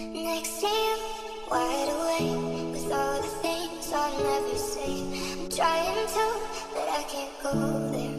Next to you, wide awake with all the things I'll never say. I'm trying to, but I can't go there.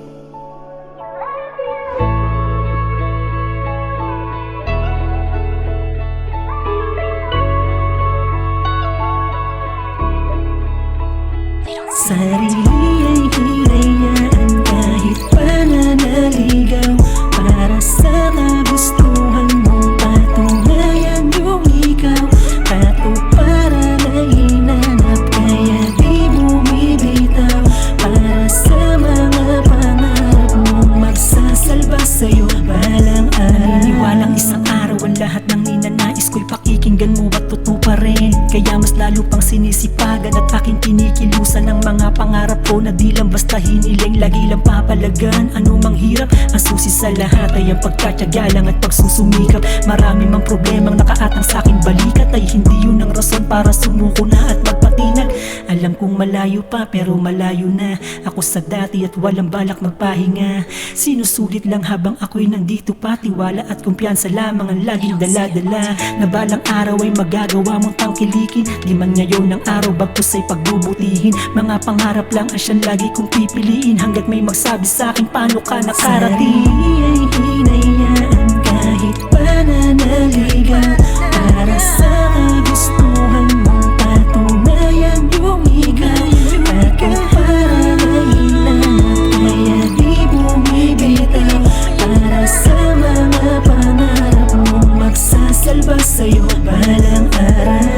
Sarili ay hinayaan kahit pananaligaw para sa kagustuhan mong patunayan yung ikaw. Katuparan ay hinanap kaya di bumibitaw para sa mga pangarap mong magsasalba sa'yo balang araw. Naniniwalang isang araw ang lahat ng ninanais ko'y pakikinggan mo at totoo pa rin. Kaya mas lalo pang sinisipagan at aking kinikilusan ang mga pangarap ko na di lang basta hiniling, lagi lang papalagan. Anumang hirap, ang susi sa lahat ay ang pagkatyaga lang at pagsusumikap. Marami mang problemang nakaatang sa aking balikat ay hindi yun ang rason para sumuko na at magpatinag. Alam kong malayo pa pero malayo na ako sa dati at walang balak magpahinga. Sinusulit lang habang ako'y nandito pa, tiwala at kumpiyansa lamang ang laging dala-dala. Na balang araw ay magagawa mong tangkilikin, di man ngayon ang araw bagkus ay pagbubutihin. Mga pangarap lang ang siyang lagi kong pipiliin hanggat may magsabi sa'kin paano ka nakarating. Sarili ay hinayaan kahit pananaligaw para sa kagustuhan mong patunayan yung ikaw. Katuparan ay hinanap kaya di bumibitaw para sa mga pangarap mong magsasalba sa'yo balang araw.